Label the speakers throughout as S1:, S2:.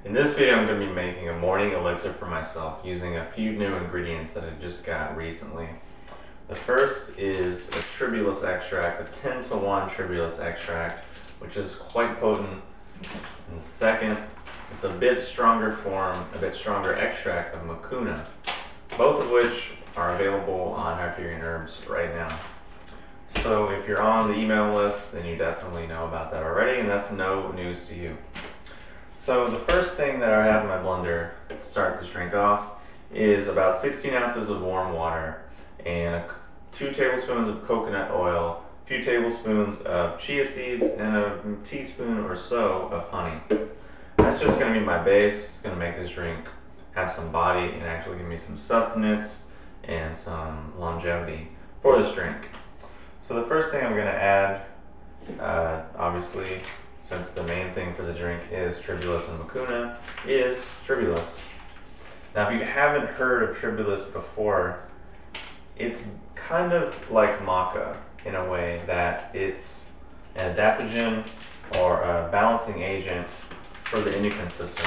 S1: In this video, I'm going to be making a morning elixir for myself using a few new ingredients that I just got recently. The first is a Tribulus extract, a 10-to-1 Tribulus extract, which is quite potent. And the second is a bit stronger form, a bit stronger extract of Mucuna, both of which are available on Hyperion Herbs right now. So if you're on the email list, then you definitely know about that already, and that's no news to you. So the first thing that I have in my blender to start this drink off is about 16 ounces of warm water and 2 tablespoons of coconut oil, a few tablespoons of chia seeds, and a teaspoon or so of honey. That's just going to be my base. It's going to make this drink have some body and actually give me some sustenance and some longevity for this drink. So the first thing I'm going to add, obviously, since the main thing for the drink is Tribulus and Mucuna, is Tribulus. Now, if you haven't heard of Tribulus before, it's kind of like maca in a way that it's an adaptogen or a balancing agent for the endocrine system,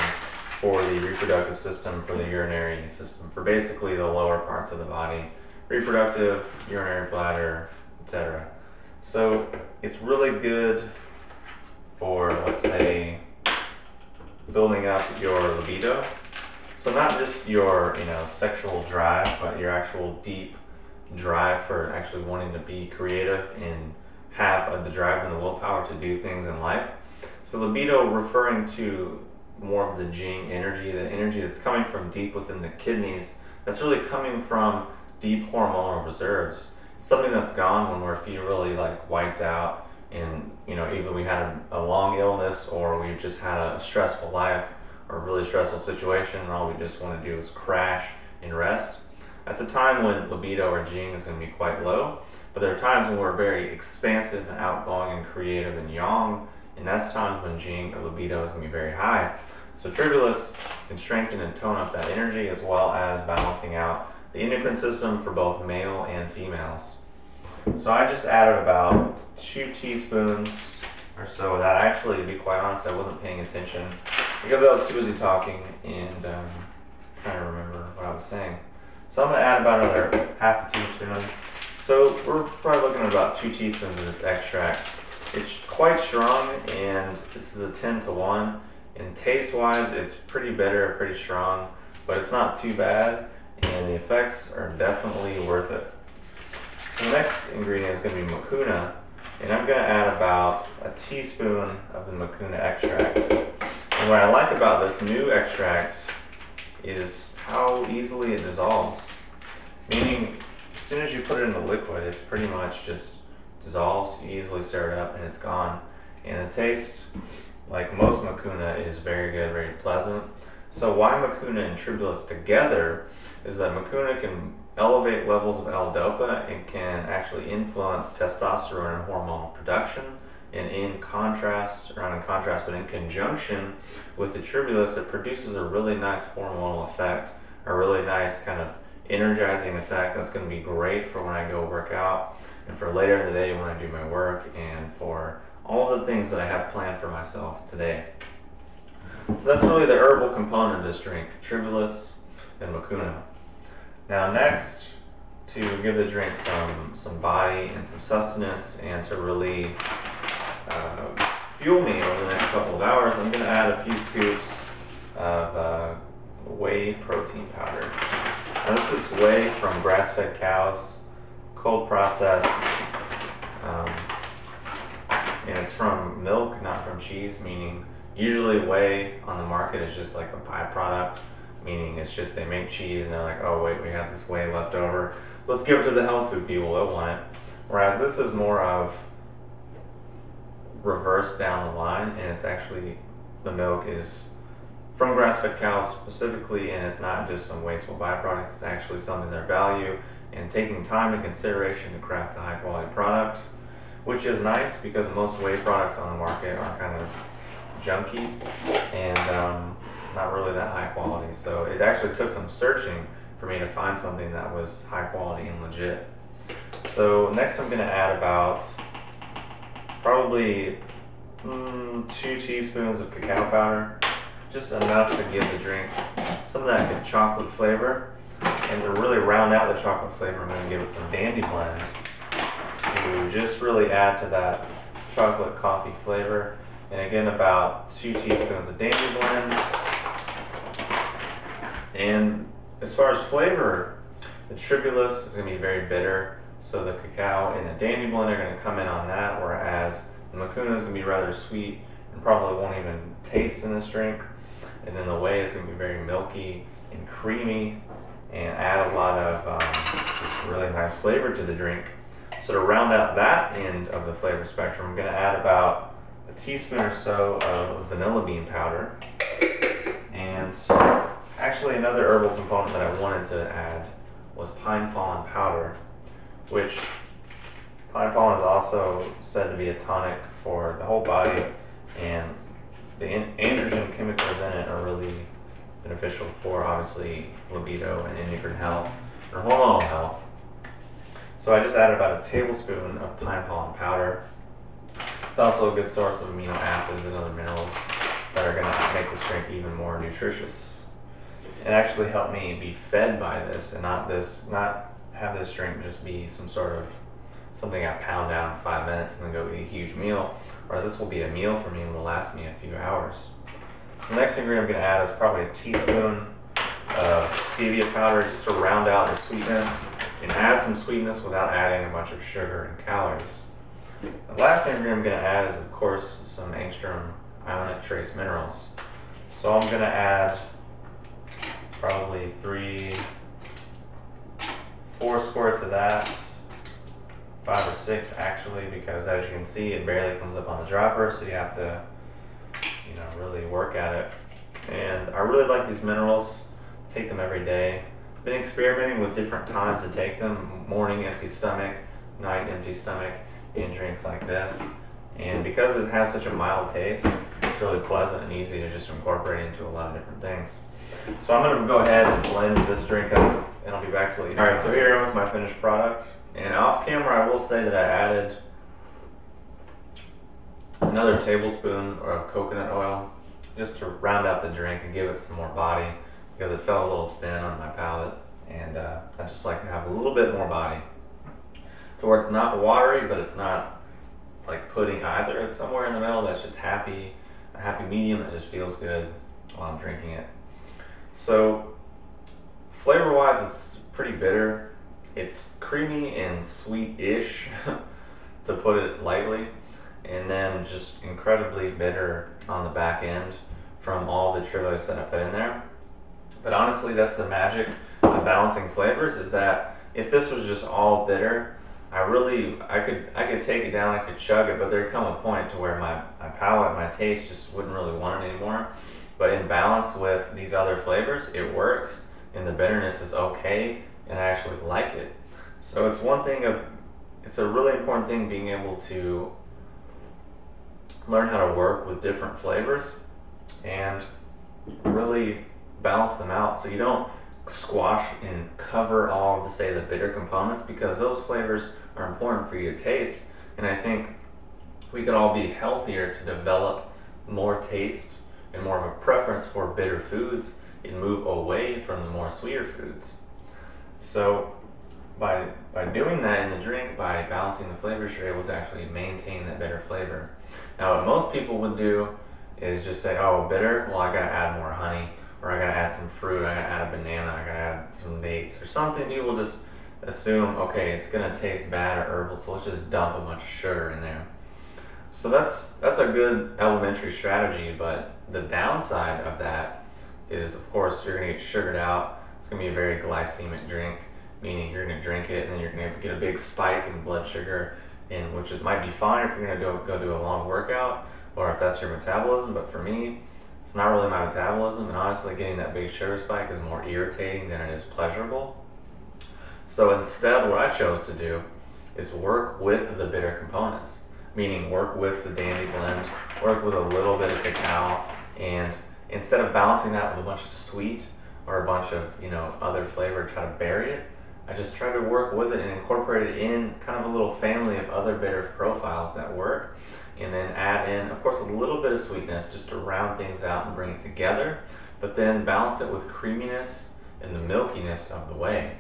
S1: for the reproductive system, for the urinary system, for basically the lower parts of the body, reproductive, urinary bladder, etc. So it's really good for, let's say, building up your libido. So not just your, sexual drive, but your actual deep drive for actually wanting to be creative and have the drive and the willpower to do things in life. So libido referring to more of the Jing energy, the energy that's coming from deep within the kidneys, that's really coming from deep hormonal reserves. It's something that's gone when we're feeling really wiped out, and either we had a long illness or we've just had a stressful life or a really stressful situation and all we just want to do is crash and rest. That's a time when libido or Jing is going to be quite low, but there are times when we're very expansive and outgoing and creative and yang, and that's times when Jing or libido is going to be very high. So Tribulus can strengthen and tone up that energy as well as balancing out the endocrine system for both male and females. So I just added about 2 teaspoons or so of that. Actually, to be quite honest, I wasn't paying attention because I was too busy talking and trying to remember what I was saying. So I'm going to add about another half a teaspoon. So we're probably looking at about 2 teaspoons of this extract. It's quite strong, and this is a 10-to-1. And taste-wise, it's pretty bitter, pretty strong, but it's not too bad, and the effects are definitely worth it. So the next ingredient is going to be Mucuna, and I'm going to add about a teaspoon of the Mucuna extract. And what I like about this new extract is how easily it dissolves. Meaning, as soon as you put it in the liquid, it's pretty much just dissolves. You easily stir it up and it's gone. And the taste, like most Mucuna, is very good, very pleasant. So why Mucuna and Tribulus together is that Mucuna can elevate levels of L-dopa and can actually influence testosterone and hormonal production. And in contrast, or not in contrast, but in conjunction with the Tribulus, it produces a really nice hormonal effect, a really nice kind of energizing effect that's going to be great for when I go work out and for later in the day when I do my work and for all the things that I have planned for myself today. So that's really the herbal component of this drink, Tribulus and Mucuna. Now next, to give the drink some body and some sustenance and to really fuel me over the next couple of hours, I'm going to add a few scoops of whey protein powder. Now this is whey from grass-fed cows, cold processed, and it's from milk, not from cheese, meaning usually whey on the market is just like a byproduct, meaning it's just they make cheese and they're like, oh wait, we have this whey left over, let's give it to the health food people that want it. Whereas this is more of reverse down the line, and it's actually, the milk is from grass-fed cows specifically, and it's not just some wasteful byproduct, it's actually something they value and taking time and consideration to craft a high-quality product, which is nice because most whey products on the market are kind of junky and not really that high quality. So it actually took some searching for me to find something that was high quality and legit. So next I'm going to add about probably 2 teaspoons of cacao powder. just enough to give the drink some of that good chocolate flavor. And to really round out the chocolate flavor, I'm going to give it some Dandy Blend to just really add to that chocolate coffee flavor. And again, about 2 teaspoons of Dandy Blend. And as far as flavor, the Tribulus is going to be very bitter, so the cacao and the Dandy Blend are going to come in on that, whereas the Mucuna is going to be rather sweet and probably won't even taste in this drink. And then the whey is going to be very milky and creamy and add a lot of just really nice flavor to the drink. So to round out that end of the flavor spectrum, I'm going to add about a teaspoon or so of vanilla bean powder. And actually another herbal component that I wanted to add was pine pollen powder, which pine pollen is also said to be a tonic for the whole body, and the androgen chemicals in it are really beneficial for obviously libido and endocrine health or hormonal health. So I just added about a tablespoon of pine pollen powder. It's also a good source of amino acids and other minerals that are going to make this drink even more nutritious. It actually helped me be fed by this and not have this drink just be some sort of something I pound down in 5 minutes and then go eat a huge meal, whereas this will be a meal for me and will last me a few hours. So the next ingredient I'm going to add is probably a teaspoon of stevia powder just to round out the sweetness and add some sweetness without adding a bunch of sugar and calories. The last ingredient I'm going to add is, of course, some angstrom ionic trace minerals. So I'm going to add probably 4 squirts of that, 5 or 6 actually, because as you can see it barely comes up on the dropper, so you have to really work at it. And I really like these minerals, take them every day. I've been experimenting with different times to take them, morning empty stomach, night empty stomach, in drinks like this. And because it has such a mild taste, it's really pleasant and easy to just incorporate into a lot of different things. So I'm going to go ahead and blend this drink up, and I'll be back to let you know. Alright, so here is my finished product. And off camera, I will say that I added another tablespoon of coconut oil just to round out the drink and give it some more body, because it felt a little thin on my palate, and I just like to have a little bit more body to where it's not watery, but it's not like pudding either. It's somewhere in the middle that's just a happy medium that just feels good while I'm drinking it. So flavor wise, it's pretty bitter. It's creamy and sweet-ish to put it lightly, and then just incredibly bitter on the back end from all the Tribulus that I put in there. But honestly, that's the magic of balancing flavors, is that if this was just all bitter, I could take it down, I could chug it, but there'd come a point to where my palate, my taste just wouldn't really want it anymore. But in balance with these other flavors, it works, and the bitterness is okay, and I actually like it. So it's a really important thing being able to learn how to work with different flavors and really balance them out, so you don't squash and cover all of the, say, the bitter components, because those flavors are important for you to taste. And I think we could all be healthier to develop more taste and more of a preference for bitter foods and move away from the more sweeter foods. So by doing that in the drink, by balancing the flavors, you're able to actually maintain that bitter flavor. Now what most people would do is just say, oh, bitter, well, I gotta add more honey, or I gotta add some fruit, I gotta add a banana, I gotta add some dates or something. People just assume, okay, it's gonna taste bad or herbal, so let's just dump a bunch of sugar in there. So that's a good elementary strategy, but the downside of that is, of course, you're gonna get sugared out. It's gonna be a very glycemic drink, meaning you're gonna drink it and then you're gonna get a big spike in blood sugar, and which might be fine if you're gonna go do a long workout, or if that's your metabolism. But for me, it's not really my metabolism, and honestly, getting that big sugar spike is more irritating than it is pleasurable. So instead, what I chose to do is work with the bitter components, meaning work with the Dandy Blend, work with a little bit of cacao, and instead of balancing that with a bunch of sweet or a bunch of other flavor, try to bury it, I just try to work with it and incorporate it in kind of a little family of other bitter profiles that work, and then add in, of course, a little bit of sweetness just to round things out and bring it together, but then balance it with creaminess and the milkiness of the whey.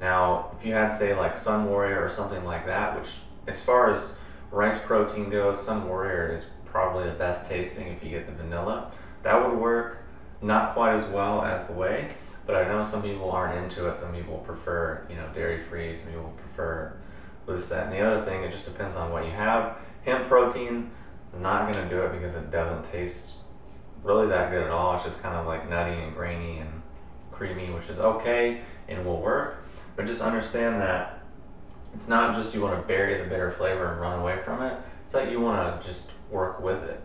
S1: Now, if you had, say, like Sun Warrior or something like that, which as far as rice protein goes, Sun Warrior is probably the best tasting if you get the vanilla. That would work not quite as well as the whey, but I know some people aren't into it. Some people prefer, dairy-free. Some people prefer this, that, and the other thing. It just depends on what you have. Hemp protein, I'm not going to do it because it doesn't taste really that good at all. It's just kind of like nutty and grainy and creamy, which is okay and will work. But just understand that it's not just you want to bury the bitter flavor and run away from it. It's like you want to just work with it.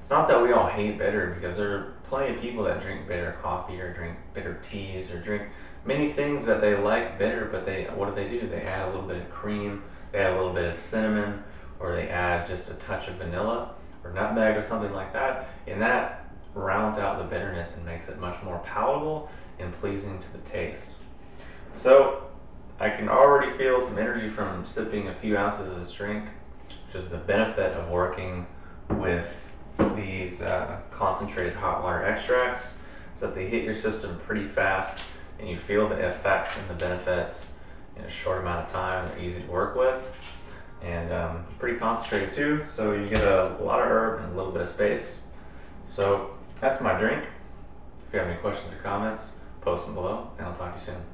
S1: It's not that we all hate bitter, because there are plenty of people that drink bitter coffee or drink bitter teas or drink many things that they like bitter, but what do? They add a little bit of cream, they add a little bit of cinnamon, or they add just a touch of vanilla or nutmeg or something like that, and that rounds out the bitterness and makes it much more palatable and pleasing to the taste. So I can already feel some energy from sipping a few ounces of this drink, which is the benefit of working with these concentrated hot water extracts, so that they hit your system pretty fast and you feel the effects and the benefits in a short amount of time. They're easy to work with and pretty concentrated too, so you get a lot of herb and a little bit of space. So that's my drink. If you have any questions or comments, post them below, and I'll talk to you soon.